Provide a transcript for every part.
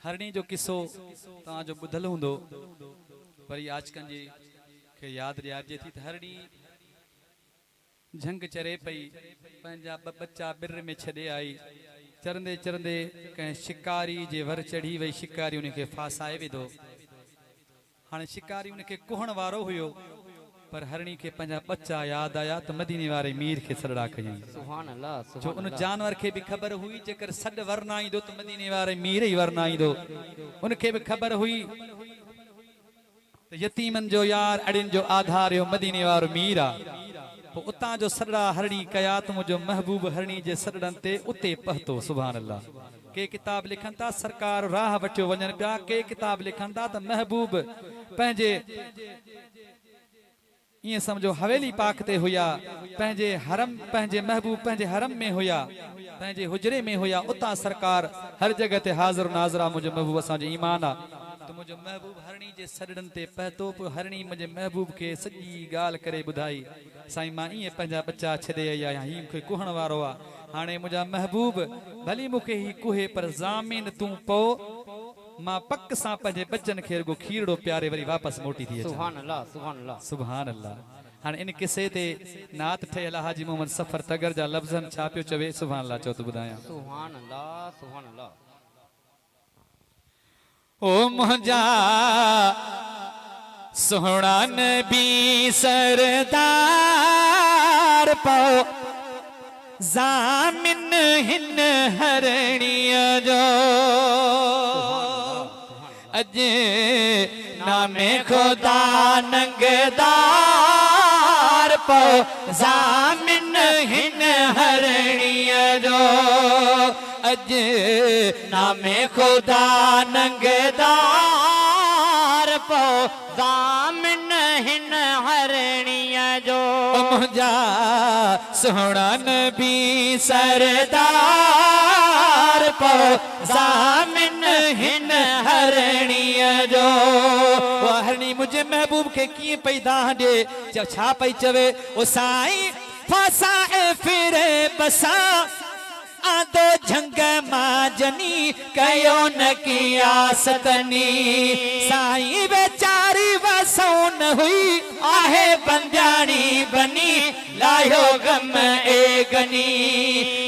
हरणी जो किस्सो तव्हां जो ॿुधल हूंदो पर आजकल जी खे यादि ॾियारिजे थी त हरणी झंग चरे पई पंहिंजा ॿ बच्चा बिर में छॾे आई चरंदे चरंदे कंहिं शिकारी जे वर चढ़ी वई शिकारी उनखे फासाए विधो। हाणे शिकारी उनखे कुहण वारो हुयो पर हरणी के पंहिंजा बच्चा याद आया तो मदीने वारे मीर के सॾड़ा कयईं। सुभान अल्लाह जो उन जानवर के भी खबर हुई जेकर सॾ वर न ईंदो तो मदीने वारे मीर ही वर न ईंदो। उनके भी खबर हुई तो यतीमन जो यार अड़िन जो आधार यो मदीने वारो मीर आ। तो उतां जो सॾड़ा हरणी कया तो मुझो महबूब हरणी जे सॾड़न ते उते पहुतो। सुभान अल्लाह। के किताब लिखन था सरकार राह वटियो वञन पिया, के किताब लिखन था तो महबूब पंहिंजे ये समझो हवेली पाक ते हुया, पंहिंजे हरम पंहिंजे महबूब पंहिंजे हरम में हुया, पंहिंजे हुजरे में हुया। उता सरकार हर जगह ते हाज़िर नाज़रा मुझे महबूब असां जो ईमान आ। तो मुझे महबूब हरणी जे सॾड़न ते पहुतो। हरणी मुझे महबूब के सॼी ॻाल्हि करे ॿुधाई, साईं मां ईअं पंहिंजा बच्चा छॾे आई आहियां, हीउ मूंखे कुहण वारो आ। हाणे मुंहिंजा महबूब भली मूंखे ही कुहे पर ज़ामीन तूं पो मां पक सां पंहिंजे बच्चन खे रुगो खीरड़ो प्यारे वरी वापस मोटी थी अचां। सुभान अल्लाह सुभान अल्लाह सुभान अल्लाह। हाणे इन किसे ते नात ठहियल हाजी मोहम्मद सफर तगर जा लफ्ज़न छा पियो चवे। सुभान अल्लाह चओ तो ॿुधायां। सुभान अल्लाह सुभान अल्लाह। ओ मुंहिंजा सोहणा नबी सरदार पाओ ज़ामिन हिन हरणीअ जो अज नामे खुदा नंगदार पाओ ज़ामिन हिन हरणीअ जो अज नामे खुदा नंगदार पाओ ज़ामिन हिन हरणीअ जो। मुंहिंजा सोहणा नबी सरदार पाओ ज़ामिन हिन हरणीअ जो। हरणी मुझे महबूब के कीअं पई दाह ॾे छा पई चवे। ओ साईं फासाए फिरे बसा आदो झंग माजनी कयो न कियासतनी साईं बेचारी वसौन हुई आहे बंजाणी बनी लायो गम ए गनी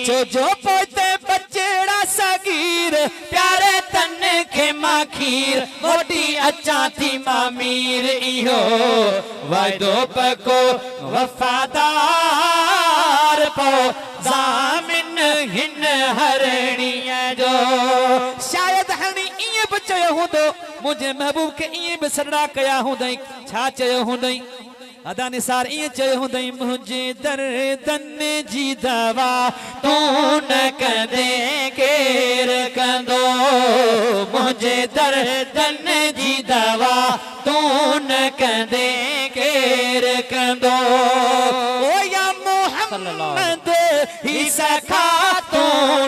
छो जो पोते बचड़ा सगीर प्यारे तन के मां खीर मोटी अचा थी मां मीर इहो वायदो पको वफादार पो ज़ामिन हिन हरणीअ जो। शायद हरणी इएं बि चयो हूंदो मुझे महबूब के इएं बि सॾड़ा कया हूंदई। छा चयो हूंदई अदा निसार इएं चयो हूंदई मुझे दर्दन जी दवा तू न कंदे केर कंदो मुझे दर्दन जी दवा तू न कंदे केर कंदो। ओ या मोहम्मद ही सखा तू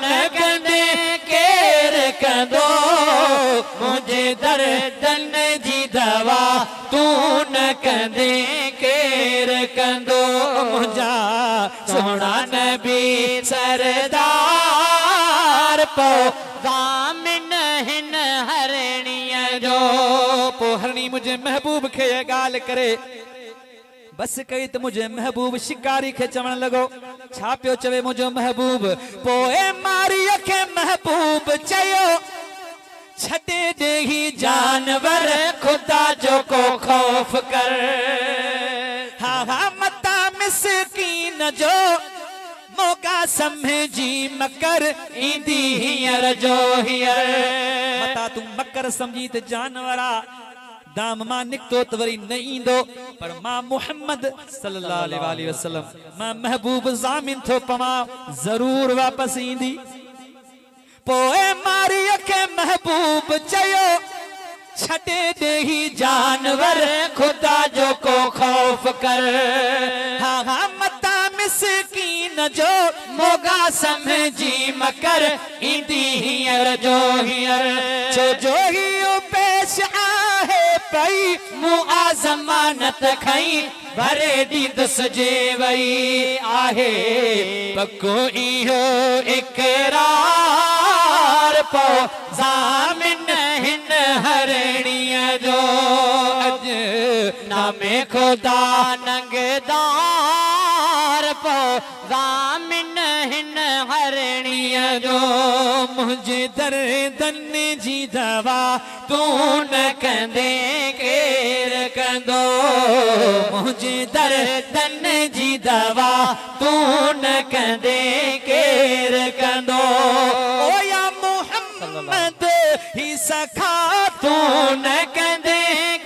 न कंदे केर कंदो मुझे दर्दन जी दवा तू न कंदे केर कंदो। मुंहिंजा सोहणा नबी सरदार पो ज़ामिन हिन हरणीअ जो। पो हरणी मुझे महबूब खे ॻाल्हि करे बस कई तो मुझे महबूब शिकारी के चवण लगो। छा पियो चवे मुझो महबूब। पोए मारी के महबूब चयो छटे दे ही जानवर खुदा जो को खौफ कर। हा हा मता मिसकीन जो मौका समझी मकर ईंदी हींअर जो हींअर। मता तू मकर समझी त जानवरा दाम मां निकतो तो वरी न ईंदो पर मां मुहम्मद सल्लल्लाहु अलैहि वसल्लम मां महबूब ज़ामिन थो पवां जरूर वापस ईंदी। पोए मारी के महबूब चयो छटे दे ही जानवर खुदा जो को खौफ कर। हा हा मता मिसकीन जो मोगा समझी मकर ईंदी हींअर जो हींअर छो जो ही पेश आहे पई मूं आ ज़मानत खई भरे ॾींदुस जे वई आहे पको इहो इकरार पो ज़ामिन नामे खुदा नंगदार पो ज़ामिन हिन हरणीअ जो मुझे दर्दन जी दवा तू न कंदे केर कंदो मुझे दर्दन जी दवा तू न कंदे केर कंदो ओ या मोहम्मद ही सखा तू न कंदे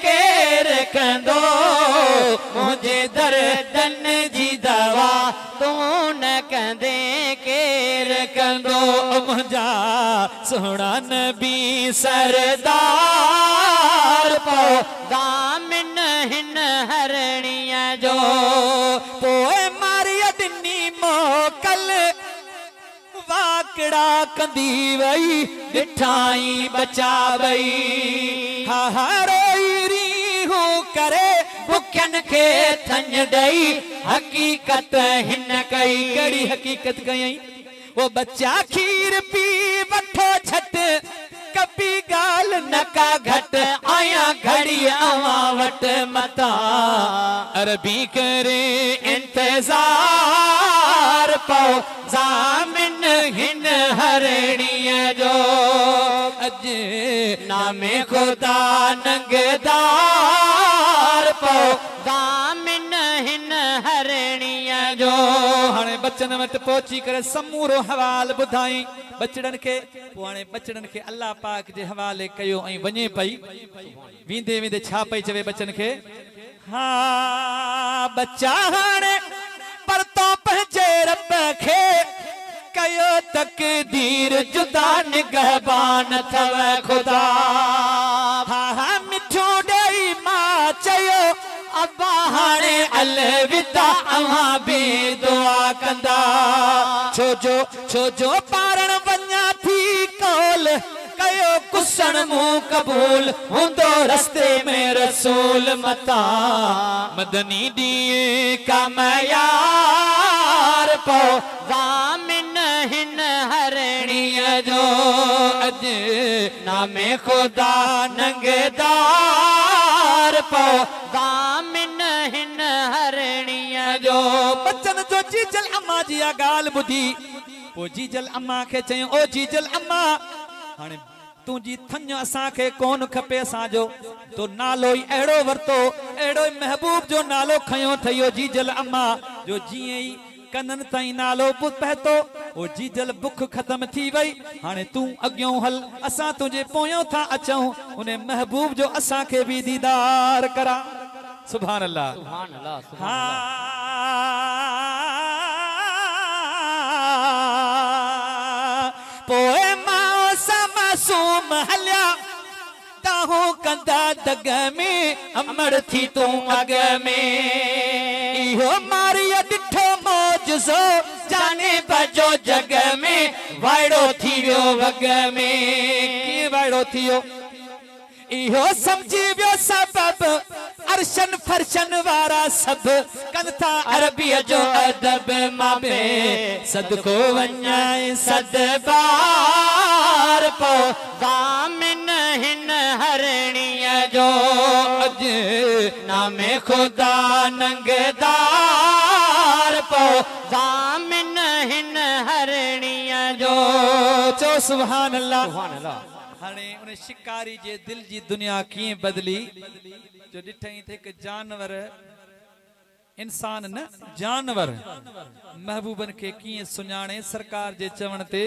केर कंदो मुझे दर्दन जी दवा तू न कंदे केर कंदो मुझा सोहना नबी सरदार पो ज़ामिन हिन हरणीअ जो पोए मारिया दिनी मोकल वाकड़ा कंदी वई ॾिठाई बचा वई हा हा रोई री हो करे बुखियनि खे थञ ॾेई हक़ीक़त हिन कई कड़ी हकीकत कयई वो बच्चा खीर पी वठो छट कभी गाल नका घट आया घड़ी अवां वट मता अरबी करे इंतज़ार पो ज़ामिन हिन हरणीअ जो अज नामे खुदा नंगदार पो ज़ामिन हिन हरणीअ जो हाणे बचन वट पहुची करे समूरो हवाल ॿुधाई बचड़न खे पोइ हाणे बचड़न खे अल्लाह पाक जे हवाले कयो ऐं वञे पई वींदे वींदे छा पई चवे बचन खे हा बच्चा हाणे पर तो पंहिंजे रब खे कयो तकदीर जुदा निगहबान थव खुदा हा हा मिठो ॾेई मां चयो अब्बा हाणे अलविदा अवां बि दुआ कंदा छो जो पारण वञा थी कौल कयो कुसण मूं कबूल हूंदो रस्ते में रसूल मता मदनी ॾींहुं कमयार पो ज़ामिन हिन हरणीअ जो अज नामे खुदा नंगदार पो ज़ामिन हिन हरणीअ जो बचन जो जीजल अम्मा जी ॻाल्हि ॿुधी पोइ जीजल अम्मा खे चयूं ओ जीजल अम्मा हाणे तुंहिंजी थञ असांखे कोन खपे असांजो तो नालो ई अहिड़ो वरितो अहिड़ो ई महबूब जो नालो खयो अथई जीजल अम्मा जो जीअं ई कननि ताईं नालो पहुतो ओ जीजल बुख ख़त्म थी वई हाणे तूं अॻियों हल असां तुंहिंजे पोयों था अचूं उन महबूब जो असांखे बि दीदार करा सुभान अल्लाह सुभान अल्लाह सुभान हा पोए माओ मासूम हलिया ताहू कंदा दग में अमर थी तूं अग में इहो मारिया ॾिठो मौजज़ो जाने बजो जग में वाइड़ो थी वियो वग में कीअं वाइड़ो थी वियो इहो समझी वियो सबब अरशन फरशन वारा सब कन था अरबीअ जो अदब मां बे सदको वञाए सदबार पो ज़ामिन हिन हरणीअ जो अज नामे खुदा नंगदार पो ज़ामिन हिन हरणीअ जो चो सुभान अल्लाह सुभान अल्लाह हाणे उन शिकारी जे दिल जी दुनिया कीअं बदली जो ॾिठई त हिकु जानवर इंसान न जानवर महबूबन खे कीअं सुञाणे सरकार जे चवण ते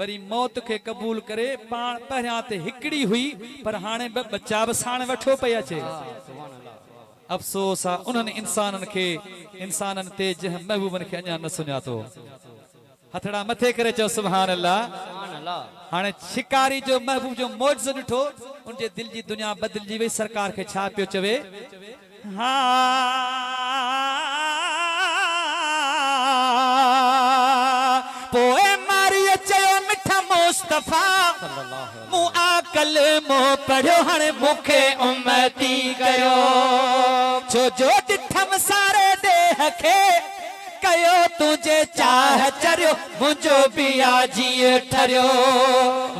वरी मौत खे क़बूल करे पाण पहिरियां ते हिकिड़ी हुई पर हाणे बच्चा बि साण वठो पई अचे अफ़सोस आहे उन्हनि इंसाननि ते जंहिं महबूबन खे अञा न सुञातो हथड़ा मथे करे चओ सुभान अल्लाह सुभान अल्लाह हाणे शिकारी जो महबूब जो मौजज़ो ॾिठो उनजे दिल जी दुनिया बदिलजी वई सरकार खे छा पियो चवे हा पोइ मारियो चयो मिठा मुस्तफा मूं आकल मो पढ़ियो हाणे मूंखे उम्मती कयो छो जो ॾिठम सारे देह खे कयो तुझे चाह चरियो मुझो बिया जीअ ठरियो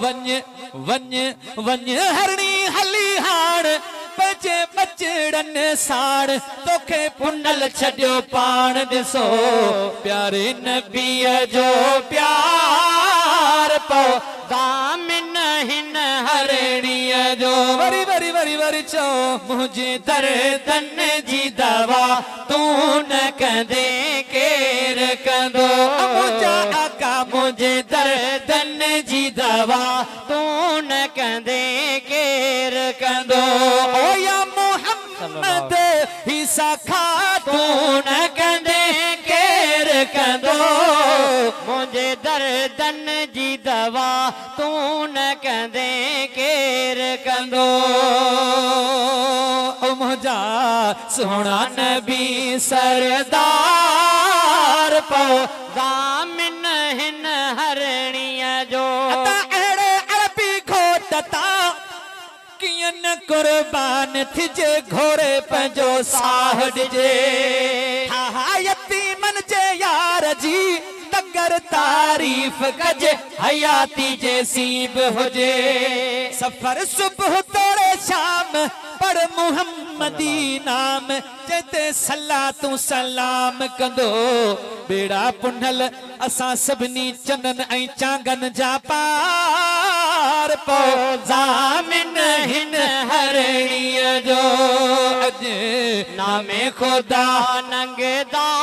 वञ वञ वञ हरणी हली हाण पंजे बचड़न साण तोखे पुनल छॾियो पाण ॾिसो प्यारे नबीअ जो प्यार पो दामिन हिन हरणीअ जो वरी वरी वरी वरी चओ मुंहिंजे दर्दन जी दवा तूं न कंदे केर कंदो मुंहिंजा आका मुंहिंजे दर्दन जी दवा तूं न कंदे केर कंदो ओ या मोहम्मद ही सखा तूं न कंदे केर कंदो मुंहिंजे दर्दन जी दवा तूं न कंदे केर कंदो ओ मुंहिंजा सोना नबी सरदार पो दामिन हिन हरणीअ जो अता अहिड़े अरबी घोट तां कीअं न कुर्बान थिजे घोड़े पंहिंजो साह ॾिजे हा हा यतीमन जे यार जी तगर तारीफ़ कजे हयाती जे सीब हुजे सफ़र सुबह तोड़े शाम पढ़ मुहम्मदी नाम जेते सलाह तूं सलाम कंदो बेड़ा पुनल असां सभिनी चनन ऐं चांगन जा पार पो ज़ामिन हिन हरणीअ जो अॼु नामे ख़ुदा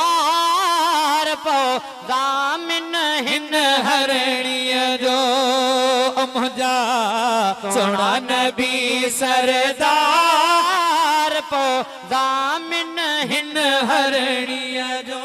नंगदार पो दामिन हिन हरणीअ जो मुंहिंजा सोना नबी सरदार पो दामिन हिन हरणीअ जो